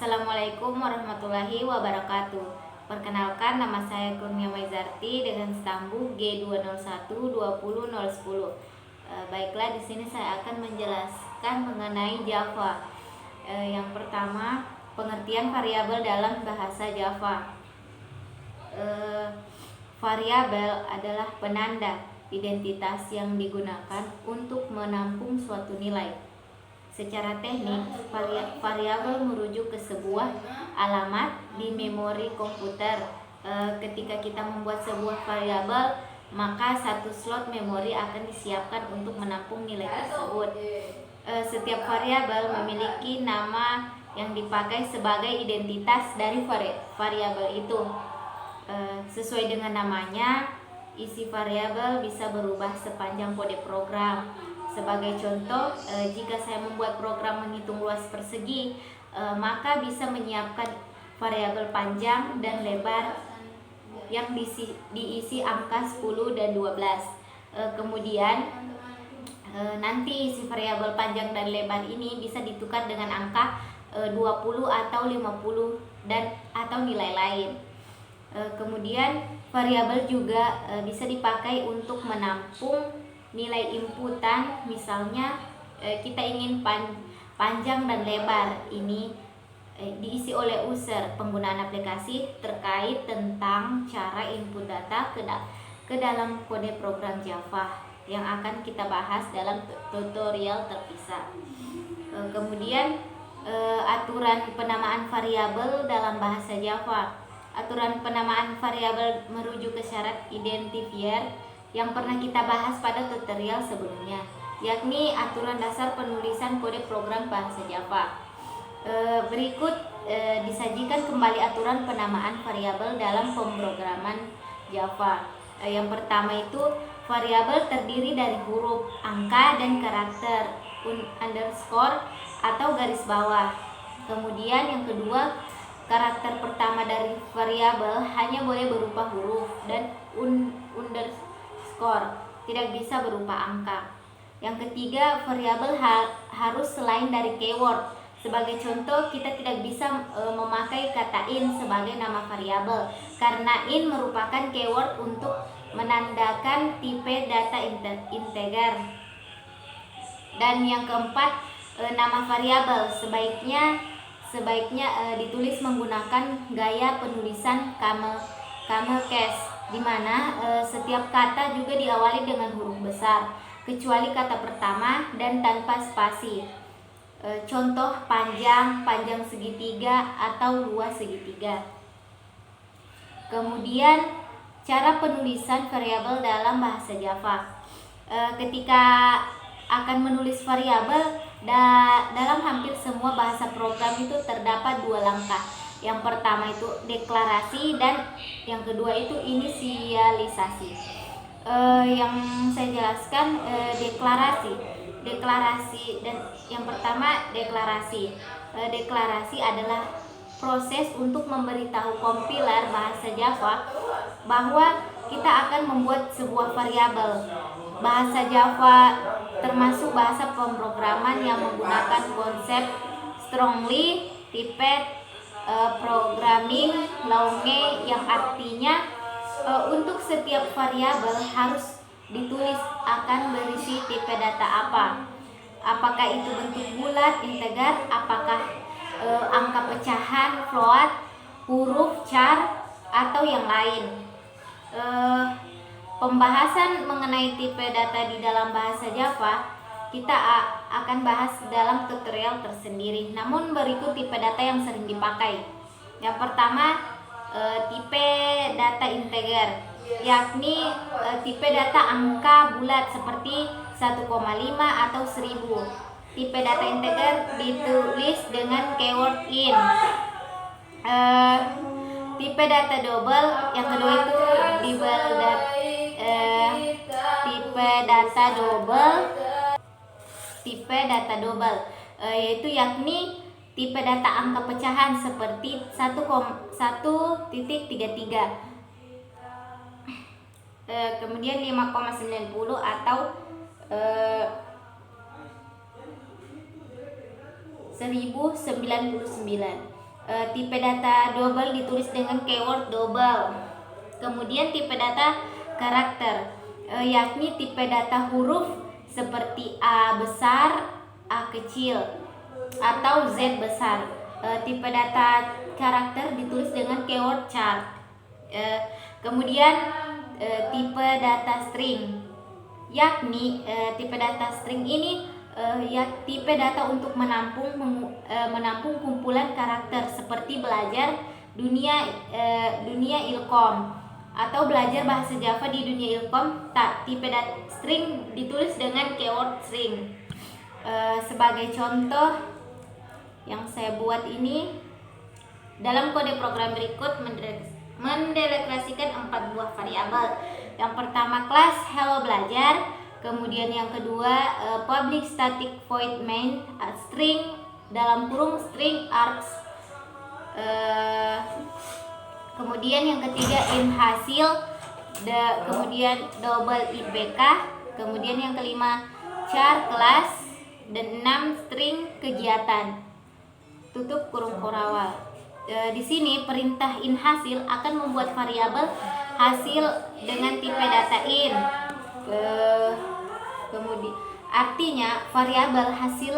Assalamualaikum warahmatullahi wabarakatuh. Perkenalkan, nama saya Kurnia Maizarti dengan stambu G201-20010. Baiklah, di sini saya akan menjelaskan mengenai Java. Yang pertama, pengertian variabel dalam bahasa Java. Variabel adalah penanda identitas yang digunakan untuk menampung suatu nilai. Secara teknik, variabel merujuk ke sebuah alamat di memori komputer. Ketika kita membuat sebuah variabel, maka satu slot memori akan disiapkan untuk menampung nilai tersebut. Setiap variabel memiliki nama yang dipakai sebagai identitas dari variabel itu. Sesuai dengan namanya, isi variabel bisa berubah sepanjang kode program. Sebagai contoh, jika saya membuat program menghitung luas persegi, maka bisa menyiapkan variabel panjang dan lebar yang diisi angka 10 dan 12. Kemudian nanti isi variabel panjang dan lebar ini bisa ditukar dengan angka 20 atau 50 dan atau nilai lain. Kemudian variabel juga bisa dipakai untuk menampung nilai inputan. Misalnya kita ingin panjang dan lebar ini diisi oleh user. Penggunaan aplikasi terkait tentang cara input data ke dalam kode program Java yang akan kita bahas dalam tutorial terpisah. Kemudian aturan penamaan variabel dalam bahasa Java. Aturan penamaan variabel merujuk ke syarat identifier yang pernah kita bahas pada tutorial sebelumnya, yakni aturan dasar penulisan kode program bahasa Java. Berikut disajikan kembali aturan penamaan variabel dalam pemrograman Java. Yang pertama itu, variabel terdiri dari huruf, angka, dan karakter, underscore atau garis bawah. Kemudian yang kedua, karakter pertama dari variabel hanya boleh berupa huruf dan underscore, tidak bisa berupa angka. Yang ketiga, variabel harus selain dari keyword. Sebagai contoh, kita tidak bisa memakai kata in sebagai nama variabel karena in merupakan keyword untuk menandakan tipe data integer. Dan yang keempat, nama variabel sebaiknya ditulis menggunakan gaya penulisan camel case, di mana setiap kata juga diawali dengan huruf besar, kecuali kata pertama dan tanpa spasi. Contoh panjang segitiga atau luas segitiga. Kemudian cara penulisan variabel dalam bahasa Java. Ketika akan menulis variabel dalam hampir semua bahasa program itu terdapat dua langkah. Yang pertama itu deklarasi dan yang kedua itu inisialisasi. Yang saya jelaskan deklarasi dan yang pertama deklarasi. Deklarasi adalah proses untuk memberitahu kompiler bahasa Java bahwa kita akan membuat sebuah variabel. Bahasa Java termasuk bahasa pemrograman yang menggunakan konsep strongly typed programming language, yang artinya untuk setiap variabel harus ditulis akan berisi tipe data apa. Apakah itu bentuk bulat, integer, apakah angka pecahan, float, huruf, char, atau yang lain. Pembahasan mengenai tipe data di dalam bahasa Java kita akan bahas dalam tutorial tersendiri. Namun berikut tipe data yang sering dipakai. Yang pertama, tipe data integer, yakni tipe data angka bulat seperti 1,5 atau 1000. Tipe data integer ditulis dengan keyword in. Tipe data double, yang kedua itu tipe data double, yaitu yakni tipe data angka pecahan seperti 1,1.33. Kemudian 5,90 atau 1099. Tipe data double ditulis dengan keyword double. Kemudian tipe data karakter, yakni tipe data huruf seperti A besar, A kecil, atau Z besar. Tipe data karakter ditulis dengan keyword chart. Kemudian tipe data string, yakni tipe data string ini tipe data untuk menampung kumpulan karakter seperti belajar dunia Ilkom atau belajar bahasa Java di dunia Ilkom. Tipe data string ditulis dengan keyword string. Sebagai contoh yang saya buat ini, dalam kode program berikut mendeklarasikan 4 buah variabel. Yang pertama kelas hello belajar, kemudian yang kedua public static void main string dalam kurung string args, kemudian yang ketiga in hasil, kemudian double IPK, kemudian yang kelima char kelas, dan 6 string kegiatan tutup kurung korawal. Di sini perintah in hasil akan membuat variabel hasil dengan tipe data in. Kemudian artinya variabel hasil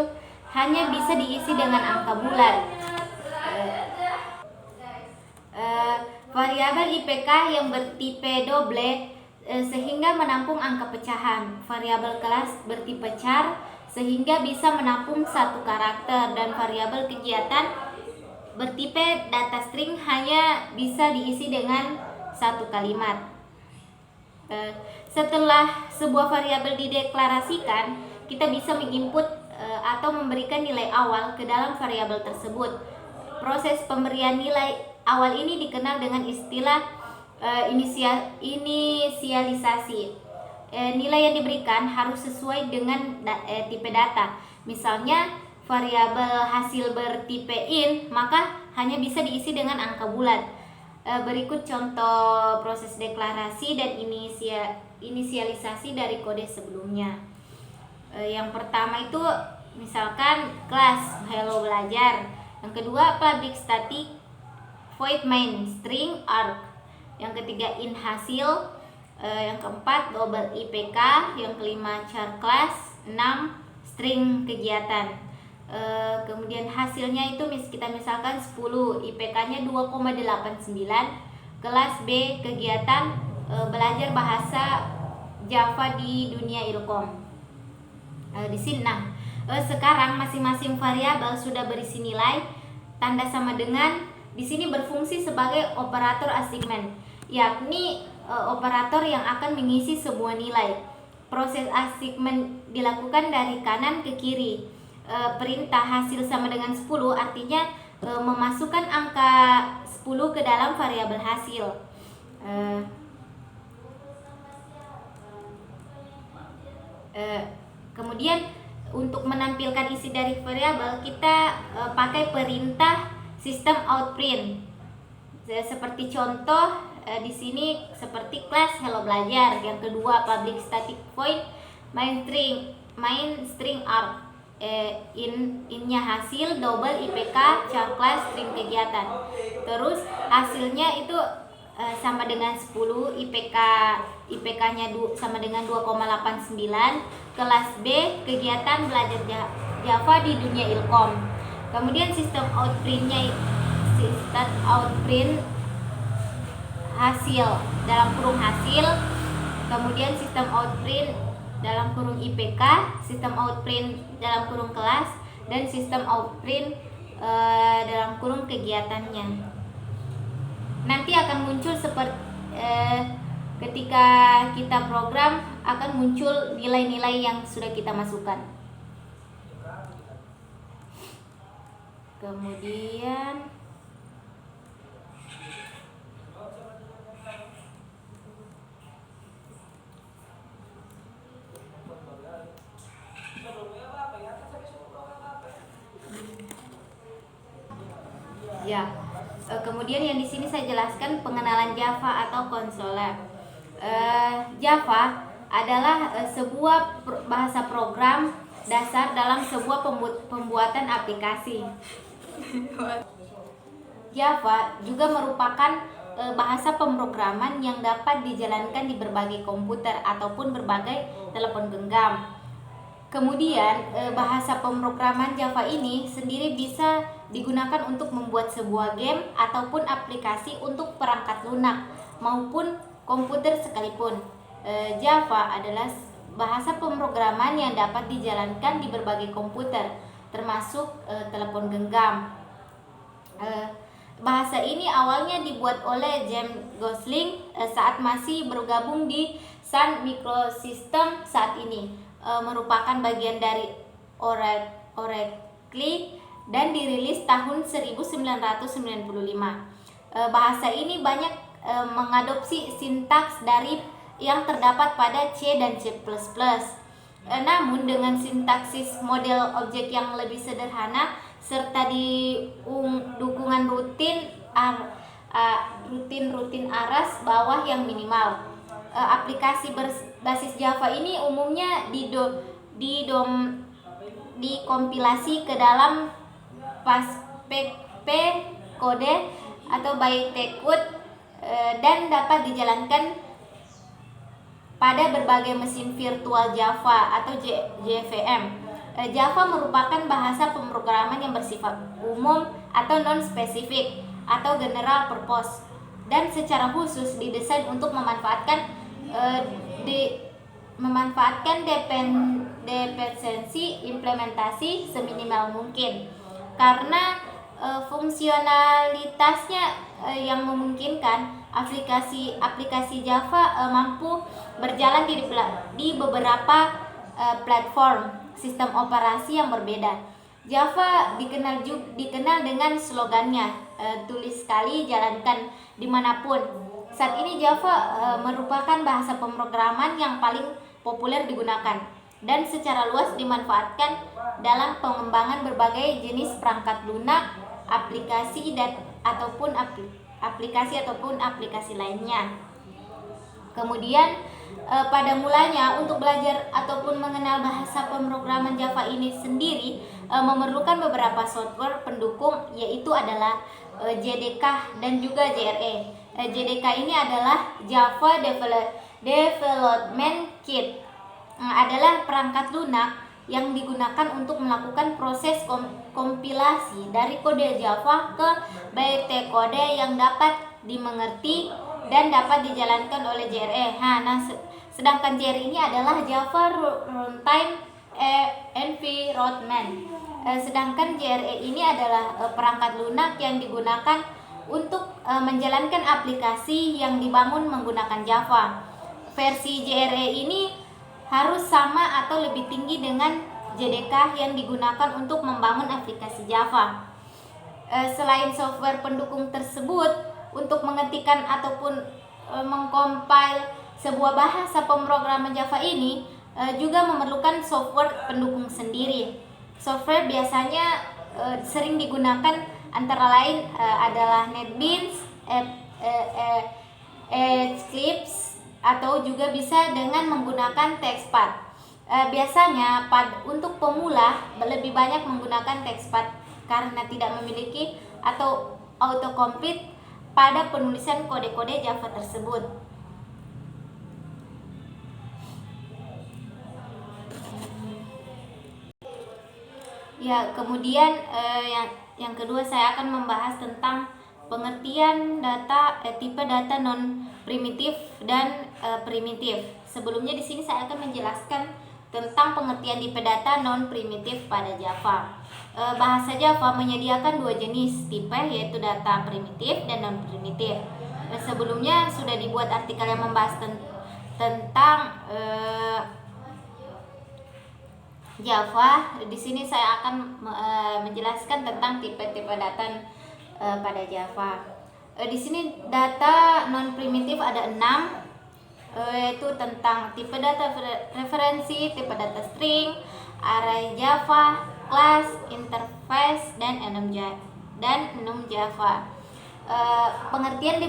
hanya bisa diisi dengan angka bulat. Variabel IPK yang bertipe double sehingga menampung angka pecahan. Variabel kelas bertipe char sehingga bisa menampung 1 karakter, dan variabel kegiatan bertipe data string hanya bisa diisi dengan 1 kalimat. Setelah sebuah variabel dideklarasikan, kita bisa menginput atau memberikan nilai awal ke dalam variabel tersebut. Proses pemberian nilai awal ini dikenal dengan istilah inisialisasi. Nilai yang diberikan harus sesuai dengan tipe data. Misalnya variabel hasil bertipe in, maka hanya bisa diisi dengan angka bulat. Berikut contoh proses deklarasi dan inisialisasi dari kode sebelumnya. Yang pertama itu misalkan kelas hello belajar. Yang kedua public static void main string arg. Yang ketiga in hasil. Yang keempat double IPK. Yang kelima char class. 6 string kegiatan. Kemudian hasilnya itu kita misalkan 10, IPK-nya 2,89. Kelas B kegiatan belajar bahasa Java di dunia Ilkom. Di sini sekarang masing-masing variabel sudah berisi nilai tanda sama dengan. Di sini berfungsi sebagai operator assignment, yakni operator yang akan mengisi sebuah nilai. Proses assignment dilakukan dari kanan ke kiri. Perintah hasil sama dengan 10 artinya memasukkan angka 10 ke dalam variabel hasil. Kemudian untuk menampilkan isi dari variabel kita pakai perintah sistem out print. Seperti contoh di sini seperti kelas hello belajar. Yang kedua public static void main string arg. Innya hasil double IPK char class string kegiatan. Terus hasilnya itu sama dengan 10, IPK-nya sama dengan 2,89. Kelas B kegiatan belajar Java di dunia Ilkom. Kemudian sistem outprint hasil dalam kurung hasil. Kemudian sistem outprint dalam kurung IPK, sistem outprint dalam kurung kelas, dan sistem outprint dalam kurung kegiatannya. Nanti akan muncul seperti ketika kita program akan muncul nilai-nilai yang sudah kita masukkan. Kemudian kemudian yang di sini saya jelaskan pengenalan Java atau konsoler. Java adalah sebuah bahasa program dasar dalam sebuah pembuatan aplikasi. Java juga merupakan bahasa pemrograman yang dapat dijalankan di berbagai komputer ataupun berbagai telepon genggam. Kemudian bahasa pemrograman Java ini sendiri bisa digunakan untuk membuat sebuah game ataupun aplikasi untuk perangkat lunak maupun komputer sekalipun. Java adalah bahasa pemrograman yang dapat dijalankan di berbagai komputer termasuk telepon genggam. Bahasa ini awalnya dibuat oleh James Gosling saat masih bergabung di Sun Microsystems saat ini. Merupakan bagian dari Oracle dan dirilis tahun 1995. Bahasa ini banyak mengadopsi sintaks dari yang terdapat pada C dan C++. Namun dengan sintaksis model objek yang lebih sederhana serta dukungan rutin aras bawah yang minimal. Aplikasi berbasis Java ini umumnya dikompilasi ke dalam kode atau bytecode dan dapat dijalankan pada berbagai mesin virtual Java atau JVM. Java merupakan bahasa pemrograman yang bersifat umum atau non-spesifik atau general purpose dan secara khusus didesain untuk memanfaatkan dependensi implementasi seminimal mungkin karena fungsionalitasnya yang memungkinkan aplikasi Java mampu berjalan di beberapa platform sistem operasi yang berbeda. Java dikenal dengan slogannya tulis sekali, jalankan dimanapun. Saat ini Java merupakan bahasa pemrograman yang paling populer digunakan dan secara luas dimanfaatkan dalam pengembangan berbagai jenis perangkat lunak, aplikasi ataupun aplikasi lainnya. Kemudian pada mulanya untuk belajar ataupun mengenal bahasa pemrograman Java ini sendiri memerlukan beberapa software pendukung, yaitu adalah JDK dan juga JRE. JDK ini adalah Java Development Kit, adalah perangkat lunak yang digunakan untuk melakukan proses kompilasi dari kode Java ke bytecode yang dapat dimengerti dan dapat dijalankan oleh JRE. Sedangkan JRE ini adalah Java Runtime Environment. Sedangkan JRE ini adalah perangkat lunak yang digunakan untuk menjalankan aplikasi yang dibangun menggunakan Java. Versi JRE ini harus sama atau lebih tinggi dengan JDK yang digunakan untuk membangun aplikasi Java. Selain software pendukung tersebut, untuk mengetikkan ataupun mengcompile sebuah bahasa pemrograman Java ini juga memerlukan software pendukung sendiri. Software biasanya sering digunakan antara lain adalah NetBeans, Eclipse, atau juga bisa dengan menggunakan TextPad. Biasanya untuk pemula lebih banyak menggunakan TextPad karena tidak memiliki atau autocomplete pada penulisan kode-kode Java tersebut. Ya, kemudian yang kedua saya akan membahas tentang pengertian tipe data non primitif dan primitif. Sebelumnya di sini saya akan menjelaskan tentang pengertian tipe data non primitif pada Java. Bahasa Java menyediakan dua jenis tipe, yaitu data primitif dan non primitif. Sebelumnya sudah dibuat artikel yang membahas tentang Java. Di sini saya akan menjelaskan tentang tipe-tipe data pada Java. Di sini data non primitif ada 6, yaitu tentang tipe data referensi, tipe data string, array Java, class, interface, dan enum Java. Pengertian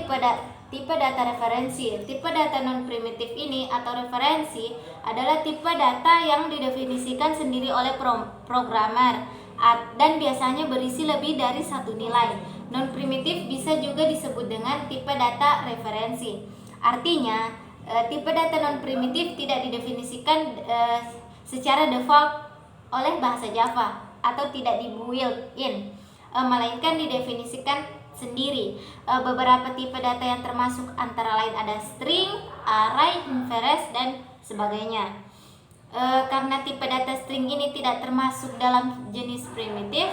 tipe data referensi. Tipe data non primitif ini atau referensi adalah tipe data yang didefinisikan sendiri oleh programmer dan biasanya berisi lebih dari satu nilai. Non-primitif bisa juga disebut dengan tipe data referensi. Artinya, tipe data non-primitif tidak didefinisikan secara default oleh bahasa Java atau tidak di-built-in, melainkan didefinisikan sendiri. Beberapa tipe data yang termasuk antara lain ada string, array, inference, dan sebagainya. Karena tipe data string ini tidak termasuk dalam jenis primitif,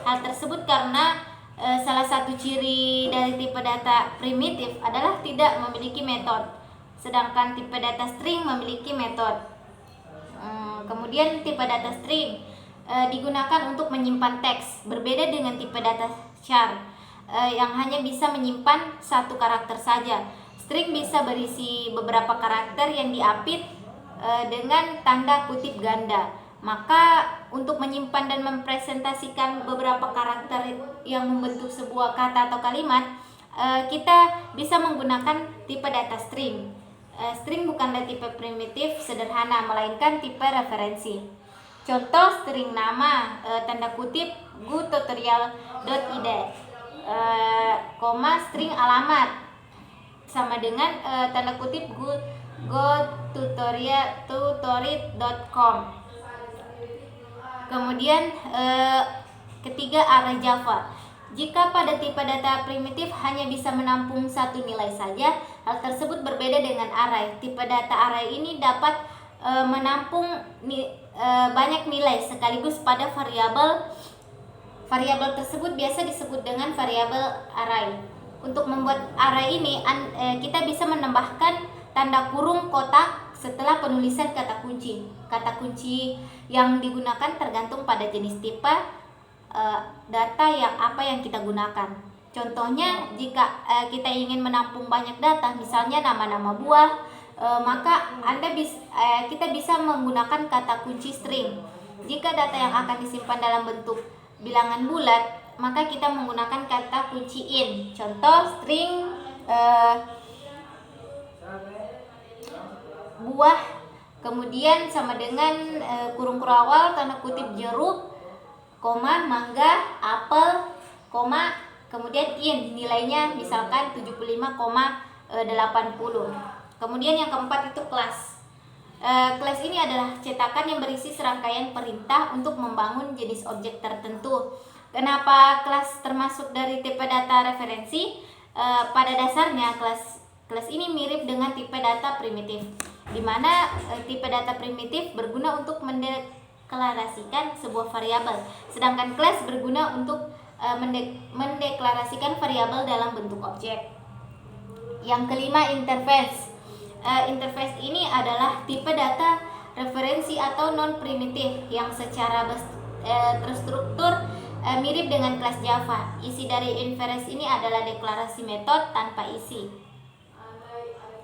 hal tersebut karena salah satu ciri dari tipe data primitif adalah tidak memiliki metode, sedangkan tipe data string memiliki metode. Kemudian tipe data string digunakan untuk menyimpan teks, berbeda dengan tipe data char yang hanya bisa menyimpan satu karakter saja. String bisa berisi beberapa karakter yang diapit dengan tanda kutip ganda. Maka untuk menyimpan dan mempresentasikan beberapa karakter yang membentuk sebuah kata atau kalimat, kita bisa menggunakan tipe data string. String bukanlah tipe primitif sederhana, melainkan tipe referensi. Contoh string nama tanda kutip gututorial.id, string alamat sama dengan tanda kutip gotutorial.com. Kemudian ketiga, array Java. Jika pada tipe data primitif hanya bisa menampung satu nilai saja, hal tersebut berbeda dengan array. Tipe data array ini dapat menampung banyak nilai sekaligus pada variabel. Variabel tersebut biasa disebut dengan variabel array. Untuk membuat array ini kita bisa menambahkan tanda kurung kotak setelah penulisan kata kunci. Kata kunci yang digunakan tergantung pada jenis tipe data yang kita gunakan. Contohnya, jika kita ingin menampung banyak data, misalnya nama-nama buah, maka kita bisa menggunakan kata kunci string. Jika data yang akan disimpan dalam bentuk bilangan bulat, maka kita menggunakan kata kunci in. Contoh string buah, kemudian sama dengan kurung awal tanda kutip jeruk, koma mangga, apel, koma kemudian in, nilainya misalkan 75,80. Kemudian yang keempat itu kelas. Kelas ini adalah cetakan yang berisi serangkaian perintah untuk membangun jenis objek tertentu. Kenapa kelas termasuk dari tipe data referensi? Pada dasarnya kelas ini mirip dengan tipe data primitif, di mana tipe data primitif berguna untuk mendeklarasikan sebuah variabel, sedangkan kelas berguna untuk mendeklarasikan variabel dalam bentuk objek. Yang kelima, interface. Interface ini adalah tipe data referensi atau non primitif yang secara terstruktur mirip dengan kelas Java. Isi dari interface ini adalah deklarasi metode tanpa isi.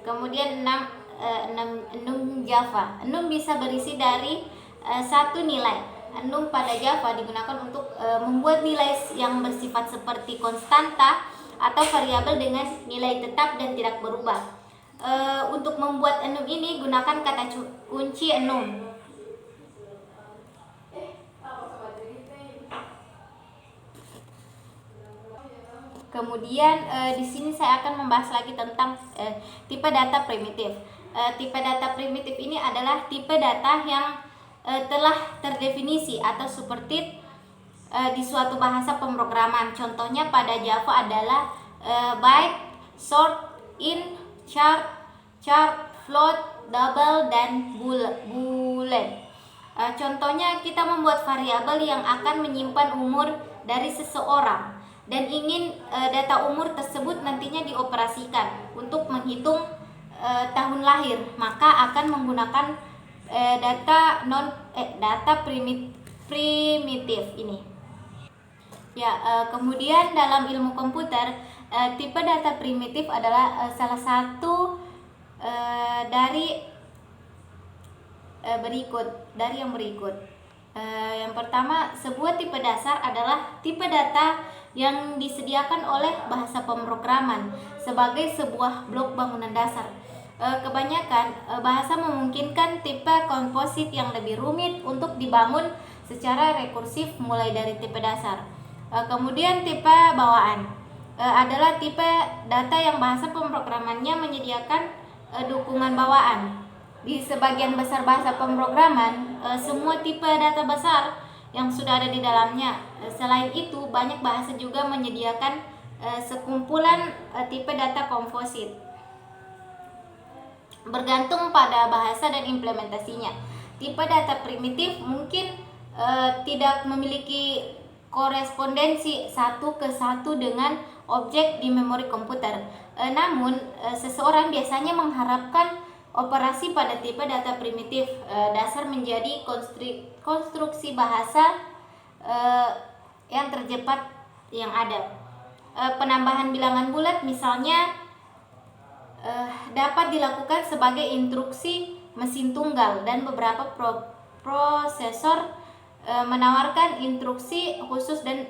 Kemudian enum Java. Enum bisa berisi dari satu nilai. Enum pada Java digunakan untuk membuat nilai yang bersifat seperti konstanta atau variabel dengan nilai tetap dan tidak berubah. Untuk membuat enum ini gunakan kata kunci enum. Kemudian di sini saya akan membahas lagi tentang tipe data primitif. Tipe data primitif ini adalah tipe data yang telah terdefinisi atau seperti di suatu bahasa pemrograman. Contohnya pada Java adalah byte, short, int, char, float, double, dan boolean. Contohnya kita membuat variabel yang akan menyimpan umur dari seseorang dan ingin data umur tersebut nantinya dioperasikan untuk menghitung tahun lahir, maka akan menggunakan data primitif ini. Kemudian dalam ilmu komputer, tipe data primitif adalah salah satu dari yang berikut. Yang pertama, sebuah tipe dasar adalah tipe data yang disediakan oleh bahasa pemrograman sebagai sebuah blok bangunan dasar. Kebanyakan bahasa memungkinkan tipe komposit yang lebih rumit untuk dibangun secara rekursif mulai dari tipe dasar. Kemudian tipe bawaan adalah tipe data yang bahasa pemrogramannya menyediakan dukungan bawaan. Di sebagian besar bahasa pemrograman, semua tipe data besar yang sudah ada di dalamnya. Selain itu, banyak bahasa juga menyediakan sekumpulan tipe data komposit. Bergantung pada bahasa dan implementasinya. Tipe data primitif mungkin tidak memiliki korespondensi satu ke satu dengan objek di memori komputer. Namun, seseorang biasanya mengharapkan operasi pada tipe data primitif dasar menjadi konstruksi bahasa yang tercepat yang ada. Penambahan bilangan bulat misalnya dapat dilakukan sebagai instruksi mesin tunggal, dan beberapa prosesor menawarkan instruksi khusus dan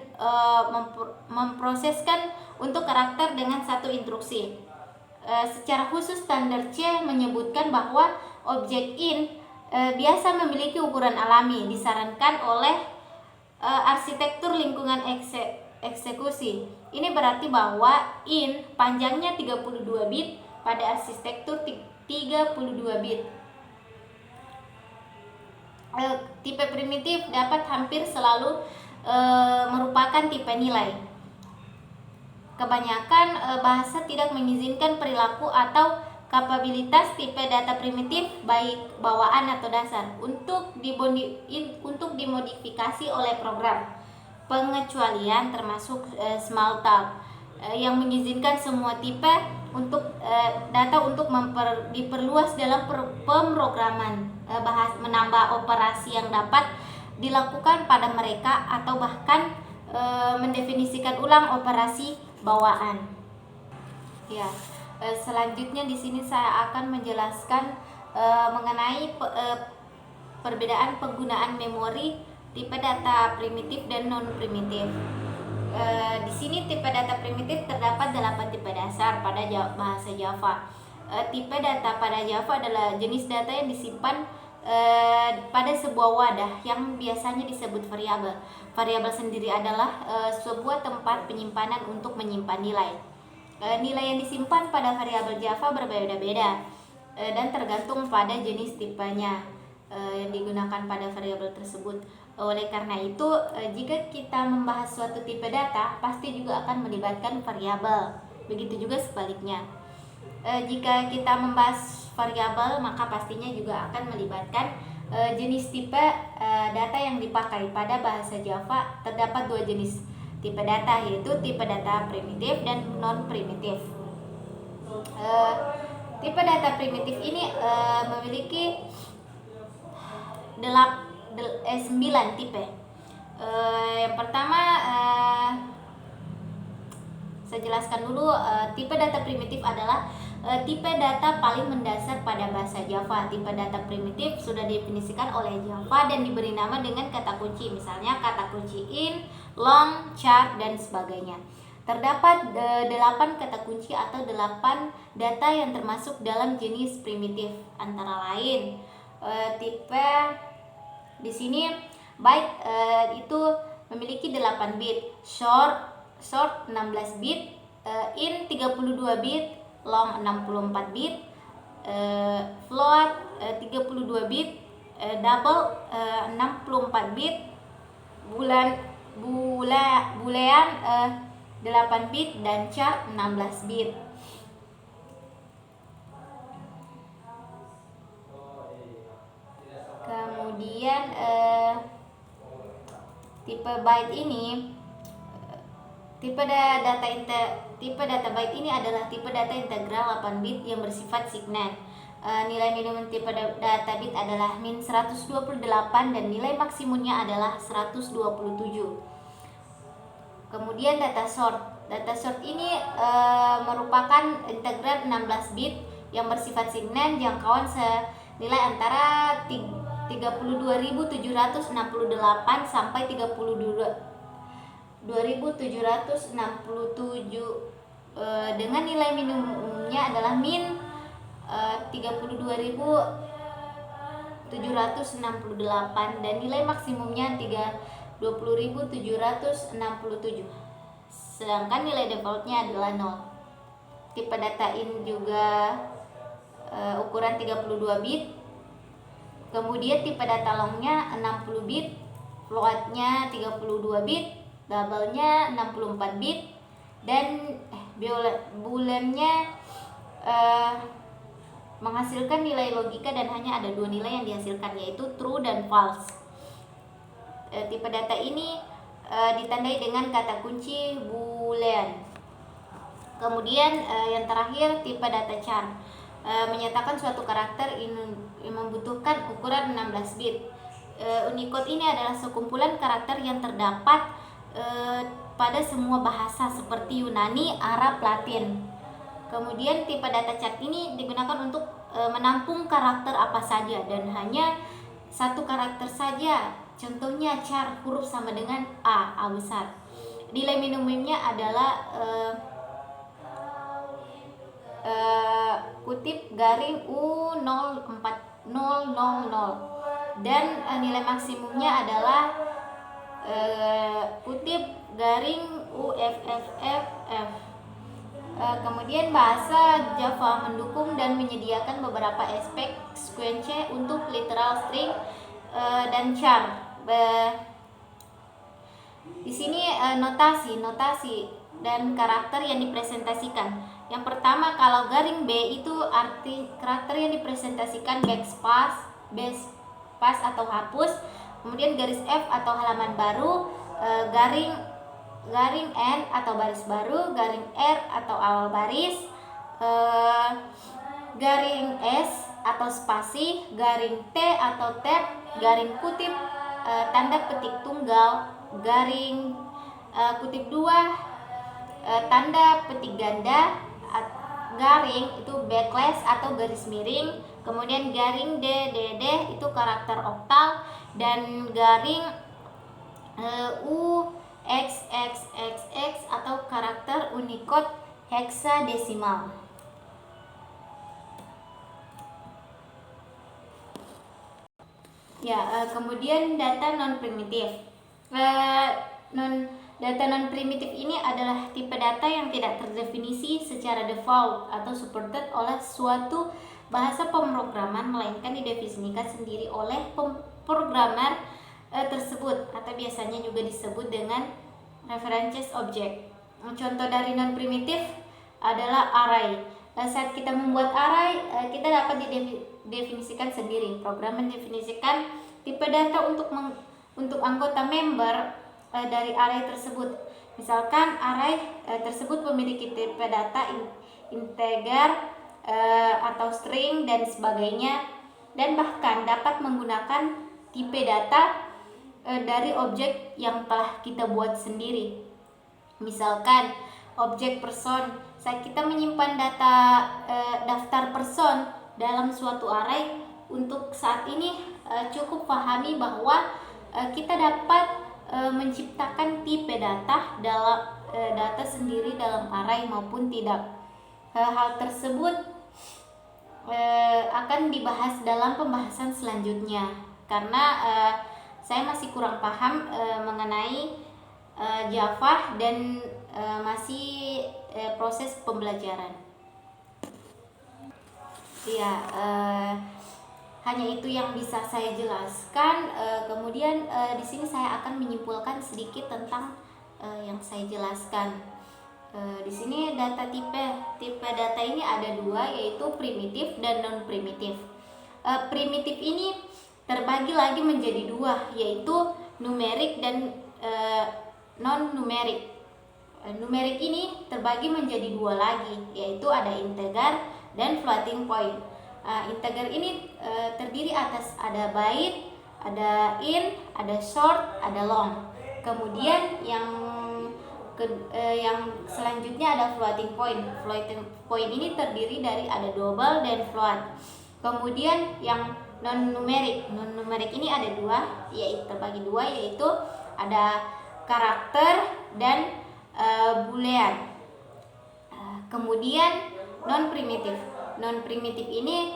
memproseskan untuk karakter dengan satu instruksi. Secara khusus standar C menyebutkan bahwa objek int biasa memiliki ukuran alami, disarankan oleh arsitektur lingkungan eksekusi. Ini berarti bahwa int panjangnya 32 bit pada arsitektur 32 bit. Tipe primitif dapat hampir selalu merupakan tipe nilai. Kebanyakan bahasa tidak mengizinkan perilaku atau kapabilitas tipe data primitif baik bawaan atau dasar untuk dimodifikasi oleh program. Pengecualian termasuk Smalltalk yang mengizinkan semua tipe untuk data untuk diperluas dalam pemrograman, menambah operasi yang dapat dilakukan pada mereka, atau bahkan mendefinisikan ulang operasi bawaan. Ya, selanjutnya di sini saya akan menjelaskan mengenai perbedaan penggunaan memori tipe data primitif dan non primitif. Di sini tipe data primitif terdapat 8 tipe dasar pada bahasa Java. Tipe data pada Java adalah jenis data yang disimpan pada sebuah wadah yang biasanya disebut variabel. Variabel sendiri adalah sebuah tempat penyimpanan untuk menyimpan nilai. Nilai yang disimpan pada variabel Java berbeda-beda dan tergantung pada jenis tipenya yang digunakan pada variabel tersebut. Oleh karena itu, jika kita membahas suatu tipe data, pasti juga akan melibatkan variabel. Begitu juga sebaliknya. Jika kita membahas variabel, maka pastinya juga akan melibatkan jenis tipe data yang dipakai. Pada bahasa Java terdapat 2 jenis tipe data, yaitu tipe data primitif dan non primitif. Tipe data primitif ini memiliki 9 tipe. Yang pertama, saya jelaskan dulu. Tipe data primitif adalah tipe data paling mendasar pada bahasa Java. Tipe data primitif sudah didefinisikan oleh Java dan diberi nama dengan kata kunci, misalnya kata kunci int, long, char, dan sebagainya. Terdapat 8 kata kunci atau 8 data yang termasuk dalam jenis primitif, antara lain tipe di sini byte itu memiliki 8 bit, short 16 bit, int 32 bit, long 64 bit, float 32 bit, double 64 bit, boolean 8 bit, dan char 16 bit. Kemudian tipe byte ini, tipe data byte ini adalah tipe data integral 8 bit yang bersifat signan. Nilai minimum tipe data bit adalah min 128 dan nilai maksimumnya adalah 127. Kemudian data short. Data short ini merupakan integral 16 bit yang bersifat signan, jangkauan senilai antara 32.768 sampai 32.767 dengan nilai minimumnya adalah min 32.768 dan nilai maksimumnya 20.767. Sedangkan nilai defaultnya adalah 0. Tipe data in juga ukuran 32 bit. Kemudian tipe data longnya 60 bit, floatnya 32 bit, double-nya 64 bit, dan booleannya menghasilkan nilai logika dan hanya ada 2 nilai yang dihasilkan, yaitu true dan false. Tipe data ini ditandai dengan kata kunci boolean. Kemudian yang terakhir tipe data char, menyatakan suatu karakter membutuhkan ukuran 16 bit. Unicode ini adalah sekumpulan karakter yang terdapat pada semua bahasa seperti Yunani, Arab, Latin. Kemudian tipe data char ini digunakan untuk menampung karakter apa saja dan hanya satu karakter saja. Contohnya char huruf sama dengan A besar. Nilai minimumnya adalah kutip garing U04000 dan nilai maksimumnya adalah kutip garing UFFFF. Kemudian bahasa Java mendukung dan menyediakan beberapa aspek sequence untuk literal string dan char. Di sini notasi dan karakter yang dipresentasikan. Yang pertama, kalau garing B itu arti karakter yang dipresentasikan backspace atau hapus. Kemudian garis F atau halaman baru, garing N atau baris baru, garing R atau awal baris, garing S atau spasi, garing T atau tab, garing kutip tanda petik tunggal, garing kutip 2 tanda petik ganda, garing itu backlash atau garis miring, kemudian garing DDD itu karakter oktal, dan garing UXXXX atau karakter Unicode heksadesimal. Kemudian data non primitif. Data non primitif ini adalah tipe data yang tidak terdefinisi secara default atau supported oleh suatu bahasa pemrograman, melainkan didefinisikan sendiri oleh pemrogramer tersebut, atau biasanya juga disebut dengan references object. Contoh dari non primitif adalah array. Saat kita membuat array, kita dapat didefinisikan sendiri. Program mendefinisikan tipe data untuk anggota member dari array tersebut. Misalkan array tersebut memiliki tipe data integer atau string dan sebagainya, dan bahkan dapat menggunakan tipe data dari objek yang telah kita buat sendiri. Misalkan objek person, saat kita menyimpan data daftar person dalam suatu array, untuk saat ini cukup pahami bahwa kita dapat menciptakan tipe data dalam data sendiri dalam array maupun tidak. Hal tersebut akan dibahas dalam pembahasan selanjutnya, karena saya masih kurang paham mengenai Java dan masih proses pembelajaran. Hanya itu yang bisa saya jelaskan. Kemudian di sini saya akan menyimpulkan sedikit tentang yang saya jelaskan. Di sini data tipe data ini ada 2, yaitu primitif dan non primitif. Primitif ini terbagi lagi menjadi 2, yaitu numerik dan non numerik. Numerik ini terbagi menjadi 2 lagi, yaitu ada integer dan floating point. Integer ini terdiri atas ada byte, ada int, ada short, ada long. Kemudian yang selanjutnya ada floating point. Floating point ini terdiri dari ada double dan float. Kemudian yang non numerik ini ada 2, yaitu terbagi 2, yaitu ada karakter dan boolean. Kemudian non primitif ini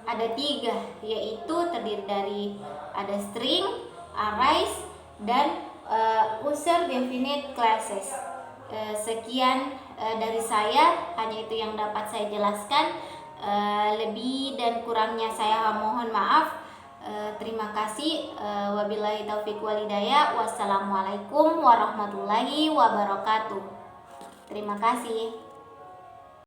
ada 3, yaitu terdiri dari ada string, arrays, dan user definite classes. Sekian dari saya, hanya itu yang dapat saya jelaskan. Lebih dan kurangnya saya mohon maaf. Terima kasih. Wabillahi taufiq walhidayah. Wassalamualaikum warahmatullahi wabarakatuh. Terima kasih.